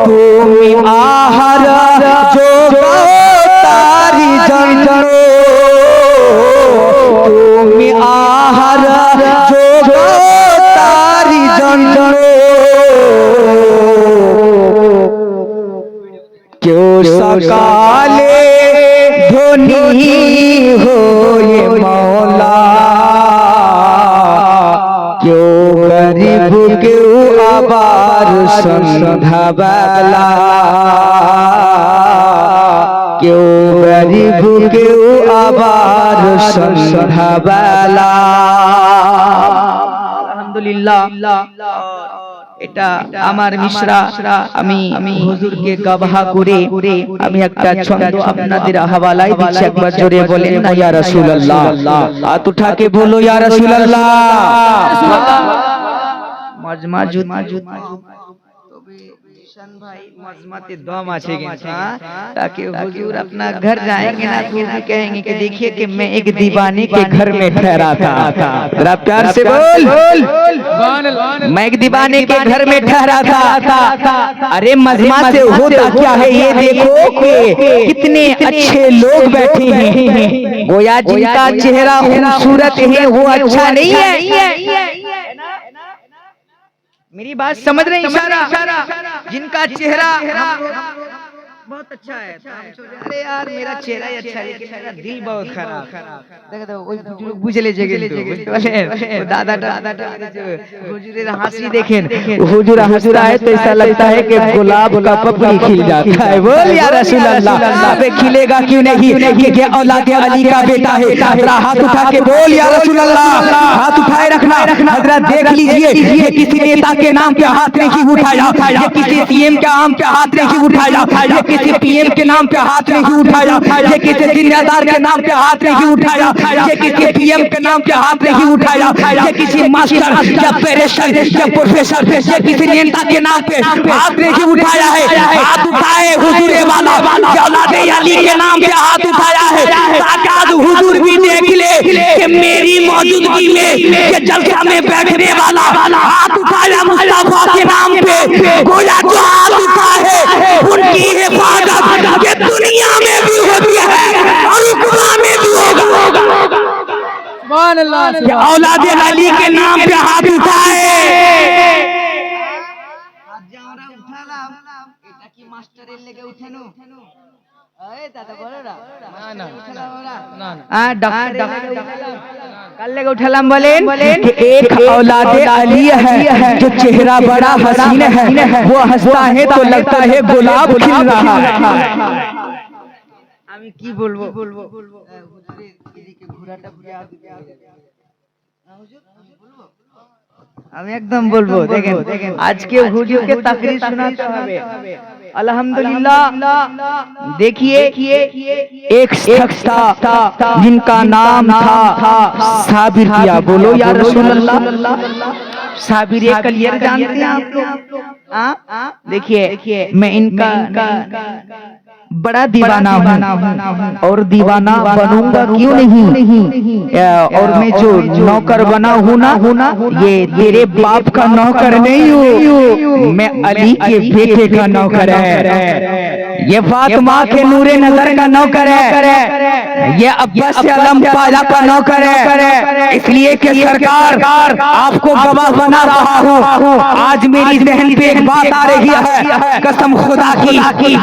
তুমি আহারা যোগাও তারি জন্য, তুমি আহারা যোগাও তারি জন্য। কেউ সকালে ধনী হয়ে মওলা, কেউ গরিব কেউ আবার সন্ধ্যাবেলা, কেউ গরিব কেউ আবার সন্ধ্যাবেলা। আলহামদুলিল্লাহ, এটা আমার মিশরা, আমি হুজুরকে গবাহ করে আমি একটা ছন্দ আপনাদের হাওয়ালায় দিচ্ছি, একবার জোরে বলেন না ইয়া রাসূলুল্লাহ। হাত উঠা के बोलो या रसूल अल्लाह। मजमा जुद निशान भाई मजमते दम আছে কিন্তু ताकि हुजूर अपना घर जाएंगे ना तो भी कहेंगे कि देखिए कि मैं एक दीवाने के घर में ठहरा था। जरा प्यार से बोल, मैं एक दीवाने के घर में ठहरा था। अरे मजमा से होता क्या है ये देखो कि कितने अच्छे लोग बैठे हैं, गोया जिनका चेहरा खूबसूरत है वो अच्छा नहीं है। मेरी बात समझ रहे हैं? जिनका चेहरा बहुत अच्छा है तो हम सोचे अरे यार मेरा चेहरा ही अच्छा है लेकिन मेरा दिल बहुत खराब। देखो तो ওই লোক বুঝে লেছে কিন্তু বুঝতে পারলেন दादा हुजूরের হাসি देखें, हुजूर है तो ऐसा लगता है कि गुलाब का पपड़ी खिल जाता है। बोल या रसूल अल्लाह, अबे खिलेगा क्यों नहीं कि औलाद अली का बेटा है। जरा हाथ उठा के बोल या रसूल अल्लाह, हाथ उठाए रखना। हजरत देख लीजिए ये किसी नेता के नाम पे हाथ नहीं उठाया, ये किसी सीएम के नाम पे हाथ नहीं उठाया, किसी पीएम के नाम पे हाथ नहीं उठाया, ये किसी जिम्मेदार के नाम पे हाथ नहीं उठाया, ये किसी पीएम के नाम पे हाथ नहीं उठाया, ये किसी मास्टर या बैरिस्टर या प्रोफेसर या किसी नेता के नाम पे हाथ नहीं उठाया है। हाथ उठाए हुजूर वाला औलाद अली के नाम पे हाथ उठाया है ताकि आज हुजूर भी देख ले कि मेरी मौजूदगी में ये जलसा में बैठने वाला हाथ उठाया मुस्तफा के नाम पे। गोया जो हाथ उठा है उनकी हिफाजत ये दुनिया में भी होती है और उकबा में भी होगा। सुभान अल्लाह। औलाद अली के नाम पे हाथ उठाए। এটা কি মাস্টারের লেগে উঠানো? এই দাদা বলো না না না না डॉक्टर कल लेके उठलाम बोलें कि एक औलाद अली है जो चेहरा बड़ा हसीन है, वो हंसता है तो लगता है गुलाब खिल रहा है। আমি কি বলবো হুজুরের এদিকে ঘোড়াটা আমি একদম বলবো। দেখেন আজকে হুজুরকে তাকরীর শোনাতে হবে अल्हम्दुलिल्लाह। देखिए एक शख्स था जिनका नाम था साबिर किया। बोलो या रसूल अल्लाह। साबिर कलियर जानते हैं आप लोग? देखिए मैं इनका बड़ा दीवाना हूँ और दीवाना बनूंगा क्यों नहीं। और मैं जो नौकर बना हूँ ना ये तेरे बाप का नौकर नहीं हूँ, मैं अली के बेटे का नौकर है, ये फातिमा के नूरे नजर का नौकर है, ये अब्बास आलम पाला का नौकर है। इसलिए कि सरकार आपको गवाह बना रहा हूँ। आज मेरी जहन पे एक बात आ रही है कसम खुदा की,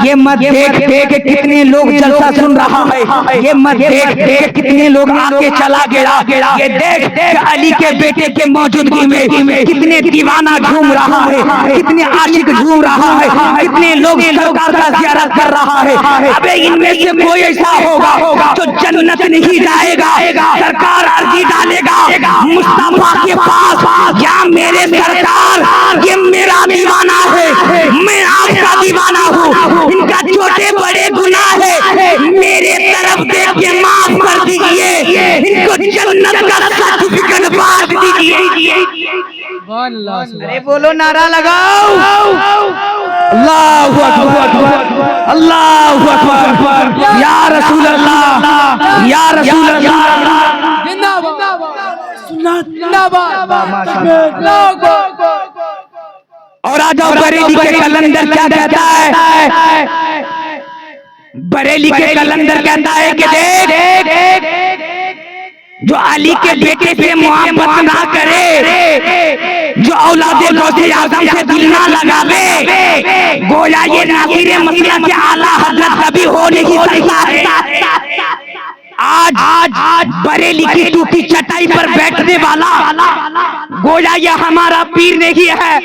ये मत देख के कितने लोग जलसा सुन रहा है, ये मत देख कितने लोग आके चला गया, ये देख अली के बेटे के मौजूदगी में कितने दीवाना झूम रहा है, कितने आशिक झूम रहा है, कितने लोग सरकार का ज़ियारत कर रहा है। अबे इनमें से कोई ऐसा होगा जो जन्नत नहीं जाएगा, सरकार अर्जी डालेगा मुस्तफा के पास, या मेरे सरकार ये मेरा दीवाना है, मैं आपका दीवाना हूँ, इनका छोटे बड़े गुनाह है, मेरे तरफ देख के माफ कर दीजिए, इनको जन्नत का सर्टिफिकेट बांट दीजिए। अरे बोलो नारा लगाओ अल्लाहु अकबर अल्लाहु अकबर या रसूल अल्लाह या रसूल अल्लाह जिंदाबाद। और आ जाओ बरेली के कलंदर क्या कहता है, बरेली के कलंदर कहता है कि देख जो अली के बेटे पे मोहब्बत ना करे, जो औलादे गौसे आजम से दिल ना लगावे, गोया ये नाज़िरे मसला के आला हजरत कभी हो नहीं सकता है। आज बरेली की टूटी चटाई पर बैठने वाला गोया ये हमारा पीर नहीं है,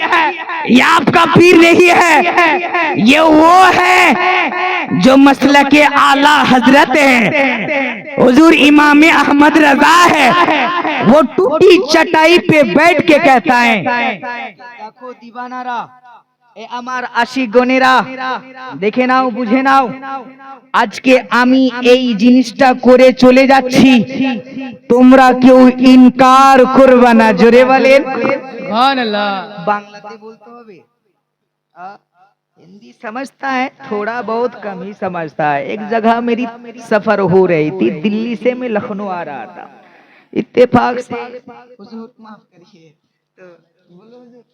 ये आपका पीर नहीं है, ये वो है जो मसला के आला हजरत है, हुजूर इमाम अहमद रजा है। वो टूटी चटाई पे बैठ के कहता है देखो दीवानारा এ আমার আশিক গনেরা দেখে নাও বুঝে নাও, আজকে আমি এই জিনিসটা করে চলে যাচ্ছি, তোমরা কেউ ইনকার করবে না। জোরে বলেন সুবহানাল্লাহ। বাংলাতে বলতে হবে हिंदी समझता है, थोड़ा बहुत कम ही समझता है। एक जगह मेरी सफर हो रही थी, दिल्ली से मैं लखनऊ आ रहा था। इत्तेफाक से हुजूर माफ करिए, तो बोलो हुजूर।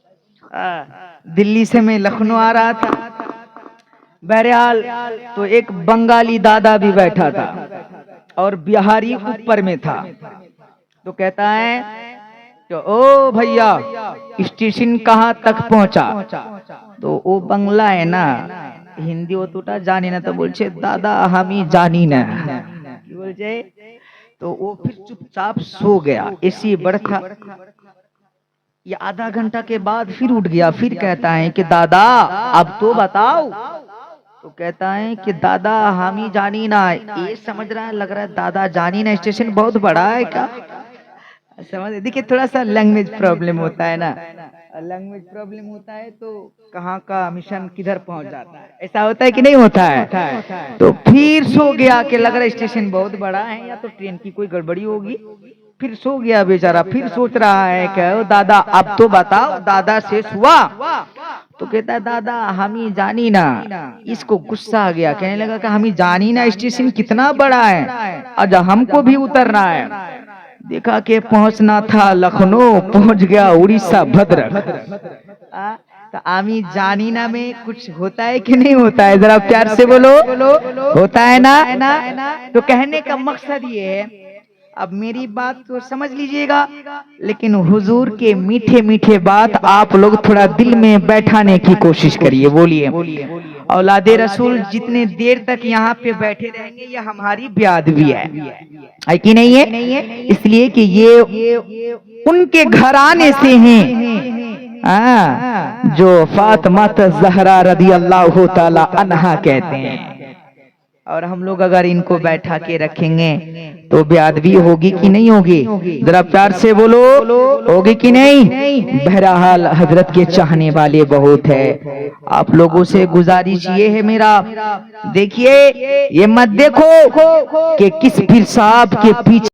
दिल्ली से मैं लखनऊ आ रहा था। बहरहाल तो एक बंगाली दादा भी बैठा था और बिहारी ऊपर में था। तो कहता है तो ओ भैया स्टेशन कहाँ तक पहुंचा? तो वो बंगला है ना, हिंदी অতটা জানি না, तो बोलছে दादा हम ही जानी ना, কি বলছে? तो वो फिर चुपचाप सो गया। ऐसी बरखा ये आधा घंटा के बाद फिर उठ गया, फिर कहता है कि दादा अब तो बताओ। तो कहता है कि दादा हम ही जानी ना। ये समझ रहा है, लग रहा है दादा जानी ना स्टेशन बहुत बड़ा है क्या? समझ, देखिए थोड़ा सा लैंग्वेज प्रॉब्लम होता है ना, लैंग्वेज प्रॉब्लम होता है तो कहाँ का मिशन किधर पहुंच जाता है, ऐसा होता है कि नहीं होता है। तो फिर सो गया कि लग रहा है स्टेशन बहुत बड़ा है या तो ट्रेन की कोई गड़बड़ी होगी। फिर सो गया बेचारा, फिर सोच रहा है कि दादा अब तो बताओ। दादा से हुआ तो कहता है दादा हम ही जानी ना। इसको गुस्सा आ गया, कहने लगा कि हम ही जानी ना स्टेशन कितना बड़ा है, आज हमको भी उतरना है। देखा कि पहुंचना था लखनऊ, पहुंच गया उड़ीसा भद्रक। तो आमी जानी ना में कुछ होता है कि नहीं होता है? जरा प्यार से बोलो, होता है ना? तो कहने का मकसद ये है, अब मेरी बात तो समझ लीजिएगा, लेकिन हुजूर के मीठे मीठे बात आप लोग थोड़ा दिल में बैठाने की कोशिश करिए। बोलिए औलादे रसूल जितने देर तक यहाँ पे बैठे रहेंगे ये हमारी बेअदबी है कि नहीं है? इसलिए कि ये उनके घराने से हैं जो फातिमा ज़हरा रदी अल्लाह ताला अन्हा कहते हैं। और हम लोग अगर इनको बैठा के रखेंगे तो बेअदबी होगी कि नहीं होगी? जरा प्यार से बोलो, होगी कि नहीं? बहरहाल हजरत के चाहने वाले बहुत है, आप लोगों से गुजारिश ये है मेरा, देखिए ये मत देखो कि किस पीर साहब के पीछे